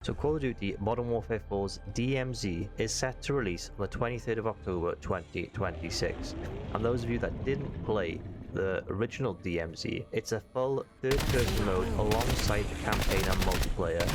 So Call of Duty Modern Warfare 4's DMZ is set to release on the 23rd of October 2026. And those of you that didn't play the original DMZ, it's a full third-person mode alongside the campaign and multiplayer.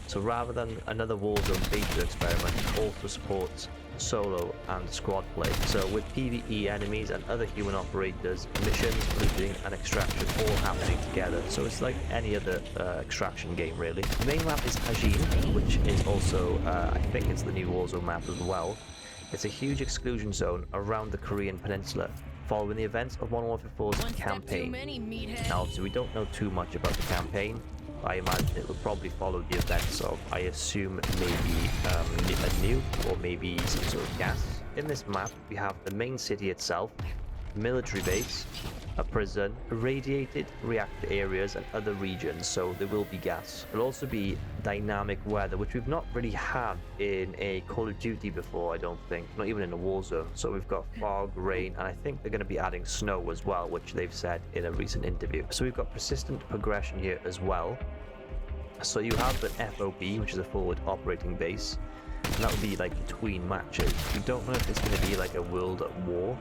So rather than another Warzone beta experiment, it also supports solo and squad play. So with PvE enemies and other human operators, missions, looting and extraction all happening together. So it's like any other extraction game really. The main map is Hajin, which is also, I think it's the new Warzone map as well. It's a huge exclusion zone around the Korean peninsula, following the events of Modern Warfare 4's campaign. Now obviously we don't know too much about the campaign. I imagine it will probably follow the events of, I assume, maybe a nuke or maybe some sort of gas. In this map, we have the main city itself, military base, a prison, irradiated reactor areas and other regions, so there will be gas. There'll also be dynamic weather, which we've not really had in a Call of Duty before, I don't think, not even in a Warzone. So we've got fog, rain, and I think they're going to be adding snow as well, which they've said in a recent interview. So we've got persistent progression here as well. So you have the FOB, which is a forward operating base, and that would be like between matches. We don't know if it's going to be like a World at War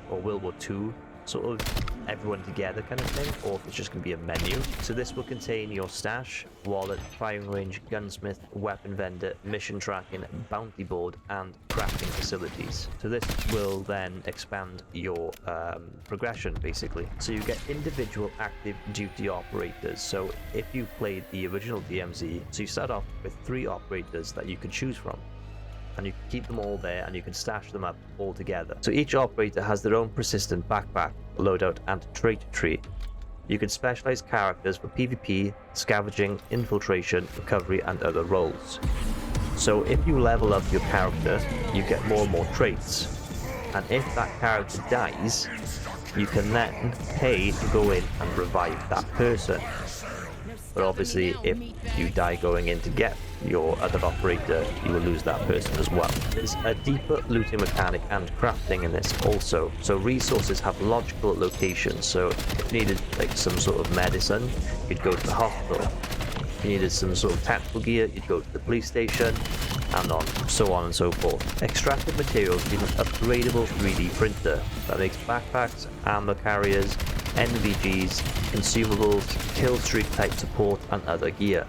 or World War II, sort of everyone together kind of thing, or if it's just going to be a menu. So this will contain your stash, wallet, firing range, gunsmith, weapon vendor, mission tracking, bounty board, and crafting facilities. So this will then expand your progression basically. So you get individual active duty operators. So if you played the original DMZ, so you start off with 3 operators that you can choose from, and you can keep them all there and you can stash them up all together. So each operator has their own persistent backpack, loadout and trait tree. You can specialize characters for PvP, scavenging, infiltration, recovery and other roles. So if you level up your character, you get more and more traits, and if that character dies, you can then pay to go in and revive that person. But obviously if you die going in to get your other operator, you will lose that person as well. There's a deeper looting mechanic and crafting in this also. So resources have logical locations. So if you needed like some sort of medicine, you'd go to the hospital. If you needed some sort of tactical gear, you'd go to the police station, and so on and so forth. Extracted materials need an upgradable 3D printer that makes backpacks, ammo carriers, NVGs, consumables, kill streak type support and other gear.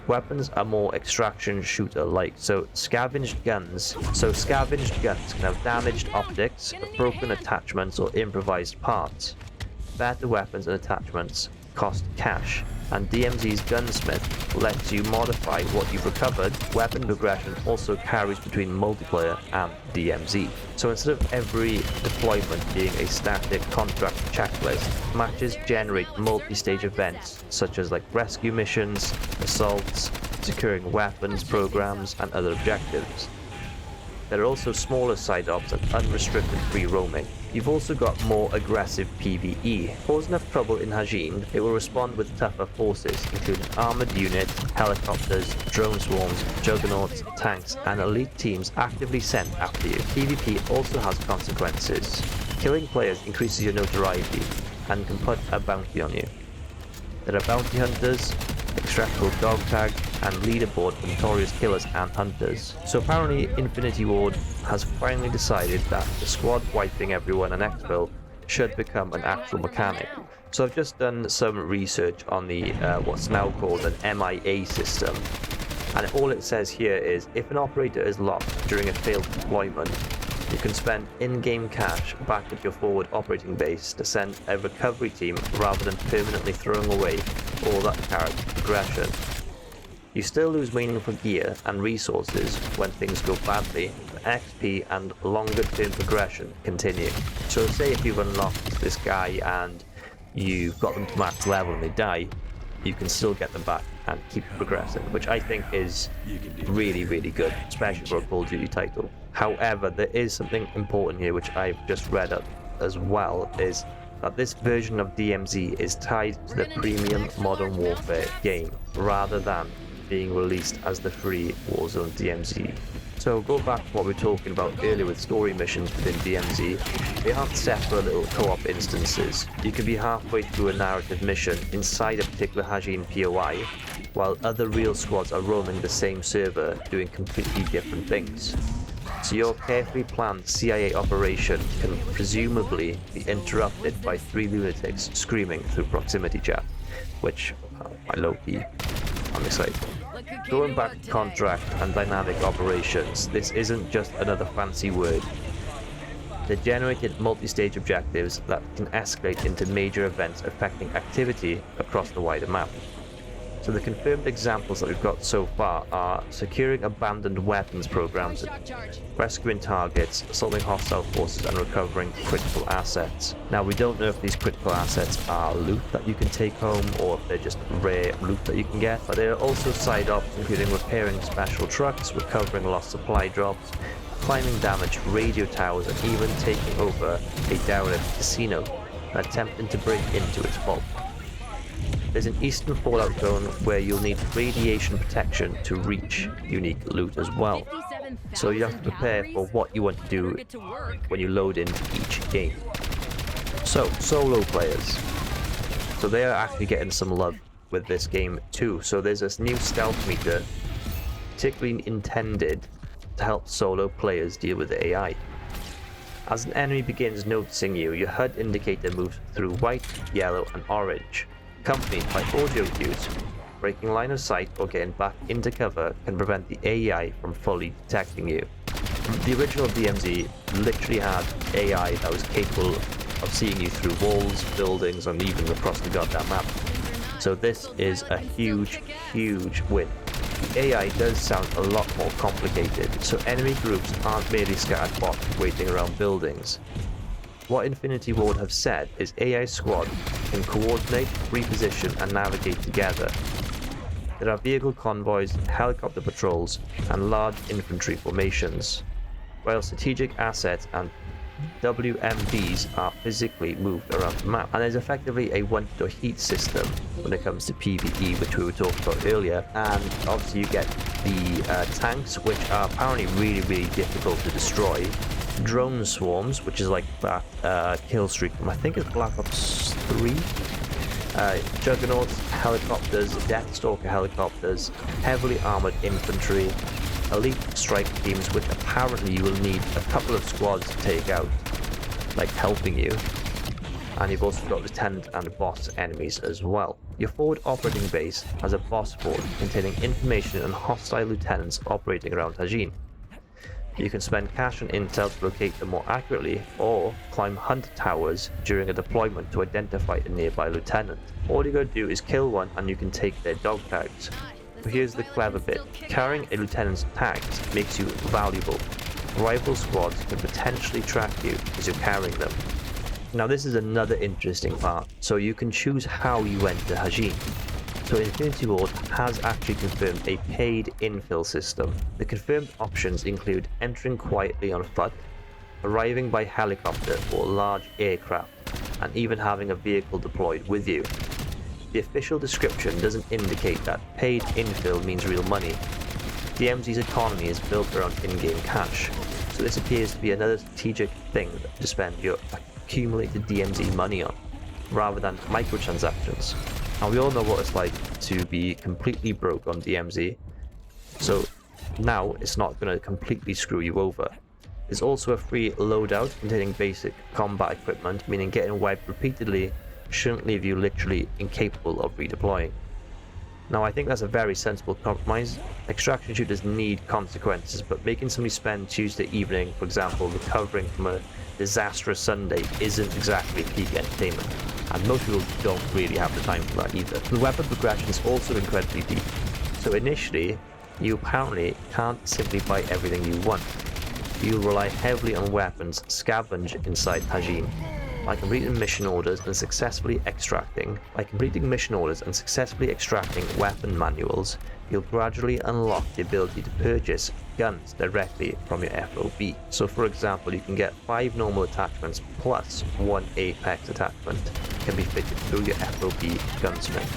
Weapons are more extraction shooter like, so scavenged guns. So scavenged guns can have damaged optics, broken attachments or improvised parts. Better weapons and attachments cost cash, and DMZ's gunsmith lets you modify what you've recovered. Weapon progression also carries between multiplayer and DMZ. So instead of every deployment being a static contract checklist, matches generate multi-stage events such as like rescue missions, assaults, securing weapons programs and other objectives. There are also smaller side ops and unrestricted free roaming. You've also got more aggressive PvE. Cause enough trouble in Hajin, it will respond with tougher forces, including armoured units, helicopters, drone swarms, juggernauts, tanks, and elite teams actively sent after you. PvP also has consequences. Killing players increases your notoriety and can put a bounty on you. There are bounty hunters, extractable dog tag, and leaderboard for notorious killers and hunters. So apparently Infinity Ward has finally decided that the squad wiping everyone and exfil should become an actual mechanic. So I've just done some research on the what's now called an MIA system, and all it says here is if an operator is lost during a failed deployment, you can spend in-game cash back at your forward operating base to send a recovery team rather than permanently throwing away all that character progression. You still lose meaningful gear and resources when things go badly, but XP and longer term progression continue. So say if you've unlocked this guy and you've got them to max level and they die, you can still get them back and keep progressing, which I think is really, really good, especially for a Call of Duty title. However, there is something important here which I've just read up as well, is that this version of DMZ is tied to the premium Modern Warfare game rather than being released as the free Warzone DMZ. So go back to what we were talking about earlier with story missions within DMZ. They aren't separate little co-op instances. You can be halfway through a narrative mission inside a particular Hajin POI, while other real squads are roaming the same server doing completely different things. So your carefully planned CIA operation can presumably be interrupted by 3 lunatics screaming through proximity chat, which I low-key, I'm excited. Going back to contract and dynamic operations, this isn't just another fancy word. They're generated multi-stage objectives that can escalate into major events affecting activity across the wider map. So the confirmed examples that we've got so far are securing abandoned weapons programs, rescuing targets, assaulting hostile forces and recovering critical assets. Now we don't know if these critical assets are loot that you can take home or if they're just rare loot that you can get, but there are also side ops including repairing special trucks, recovering lost supply drops, climbing damaged radio towers and even taking over a derelict casino and attempting to break into its vault. There's an eastern fallout zone where you'll need radiation protection to reach unique loot as well. So you have to prepare for what you want to do when you load into each game. So, solo players. So they are actually getting some love with this game too. So there's this new stealth meter, particularly intended to help solo players deal with the AI. As an enemy begins noticing you, your HUD indicator moves through white, yellow and orange, accompanied by audio cues. Breaking line of sight or getting back into cover can prevent the AI from fully detecting you. The original DMZ literally had AI that was capable of seeing you through walls, buildings and even across the goddamn map. So this is a huge win. The AI does sound a lot more complicated, so enemy groups aren't merely scattered bots waiting around buildings. What Infinity Ward have said is AI squad can coordinate, reposition and navigate together. There are vehicle convoys, helicopter patrols and large infantry formations, while strategic assets and WMDs are physically moved around the map. And there's effectively a one-to heat system when it comes to PvE, which we were talking about earlier, and obviously you get the tanks, which are apparently really difficult to destroy. Drone swarms, which is like that kill streak from I think it's Black Ops 3. Juggernauts, helicopters, Deathstalker helicopters, heavily armored infantry, elite strike teams, which apparently you will need a couple of squads to take out, like helping you. And you've also got lieutenant and boss enemies as well. Your forward operating base has a boss fort containing information on hostile lieutenants operating around Hajin. You can spend cash on intel to locate them more accurately, or climb hunt towers during a deployment to identify a nearby lieutenant. All you gotta do is kill one and you can take their dog tags. But here's the clever bit. Carrying a lieutenant's tags makes you valuable. Rival squads can potentially track you as you're carrying them. Now this is another interesting part, so you can choose how you enter Hajin. So Infinity Ward has actually confirmed a paid infill system. The confirmed options include entering quietly on foot, arriving by helicopter or large aircraft, and even having a vehicle deployed with you. The official description doesn't indicate that paid infill means real money. DMZ's economy is built around in-game cash, so this appears to be another strategic thing to spend your accumulated DMZ money on, rather than microtransactions. Now we all know what it's like to be completely broke on DMZ, so now it's not going to completely screw you over. There's also a free loadout containing basic combat equipment, meaning getting wiped repeatedly shouldn't leave you literally incapable of redeploying. Now I think that's a very sensible compromise. Extraction shooters need consequences, but making somebody spend Tuesday evening, for example, recovering from a disastrous Sunday isn't exactly peak entertainment, and most people don't really have the time for that either. The weapon progression is also incredibly deep, so initially you apparently can't simply buy everything you want. You'll rely heavily on weapons scavenged inside Hajin. By completing mission orders and successfully extracting weapon manuals, you'll gradually unlock the ability to purchase guns directly from your FOB. So for example, you can get 5 normal attachments plus 1 Apex attachment can be fitted through your FOB gunsmith.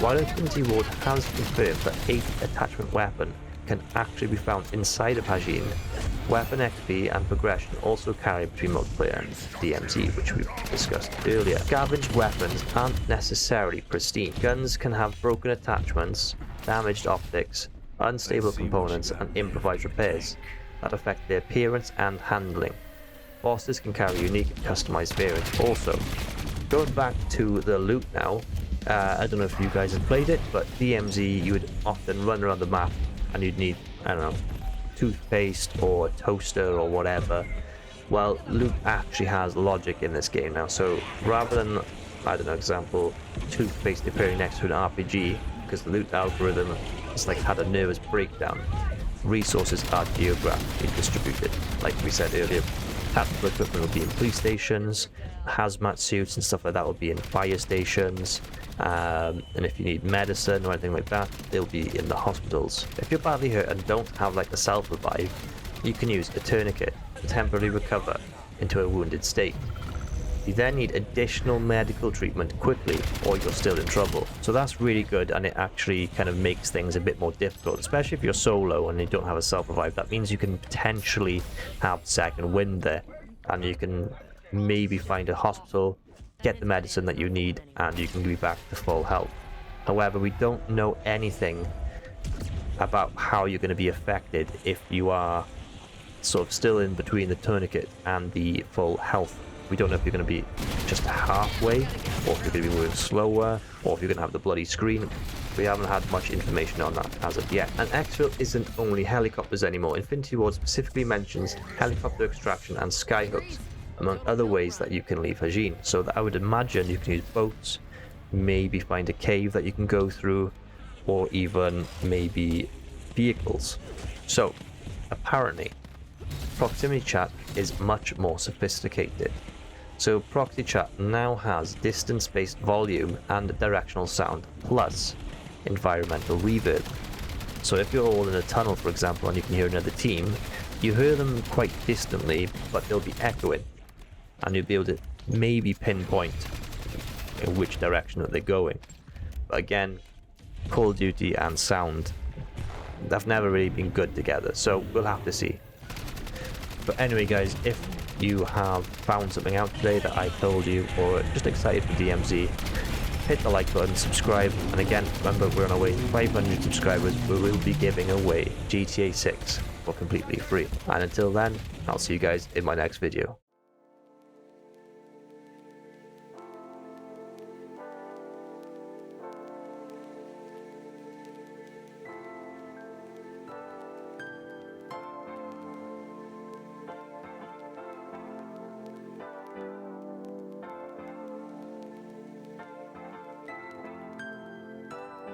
While Infinity Ward has confirmed that 8 attachment weapon can actually be found inside of Hajin. Weapon XP and progression also carry between multiplayer and DMZ, which we discussed earlier. Scavenged weapons aren't necessarily pristine. Guns can have broken attachments, damaged optics, unstable components, and improvised repairs that affect their appearance and handling. Bosses can carry unique and customized variants also. Going back to the loot now, I don't know if you guys have played it, but DMZ, you would often run around the map and you'd need, I don't know, toothpaste or a toaster or whatever. Well, loot actually has logic in this game now, so rather than, I don't know, example, toothpaste appearing next to an RPG, because the loot algorithm has like had a nervous breakdown, resources are geographically distributed. Like we said earlier, tactical equipment will be in police stations, hazmat suits and stuff like that will be in fire stations, and if you need medicine or anything like that, they'll be in the hospitals. If you're badly hurt and don't have like a self-revive, you can use a tourniquet to temporarily recover into a wounded state. You then need additional medical treatment quickly or you're still in trouble. So that's really good, and it actually kind of makes things a bit more difficult, especially if you're solo and you don't have a self-revive. That means you can potentially have second wind there, and you can maybe find a hospital, get the medicine that you need, and you can be back to full health. However, we don't know anything about how you're going to be affected if you are sort of still in between the tourniquet and the full health. We don't know if you're going to be just halfway, or if you're going to be moving slower, or if you're going to have the bloody screen. We haven't had much information on that as of yet. And exfil isn't only helicopters anymore. Infinity Ward specifically mentions helicopter extraction and skyhooks, among other ways that you can leave Hajin. So that I would imagine you can use boats, maybe find a cave that you can go through, or even maybe vehicles. So apparently proximity chat is much more sophisticated. So proxy chat now has distance-based volume and directional sound plus environmental reverb. So if you're all in a tunnel, for example, and you can hear another team, you hear them quite distantly, but they'll be echoing, and you'll be able to maybe pinpoint in which direction that they're going. But again, Call of Duty and sound, they've never really been good together, so we'll have to see. But anyway guys, if you have found something out today that I told you, or just excited for DMZ, hit the like button, subscribe, and again, remember we're on our way to 500 subscribers. We will be giving away GTA 6 for completely free. And until then, I'll see you guys in my next video.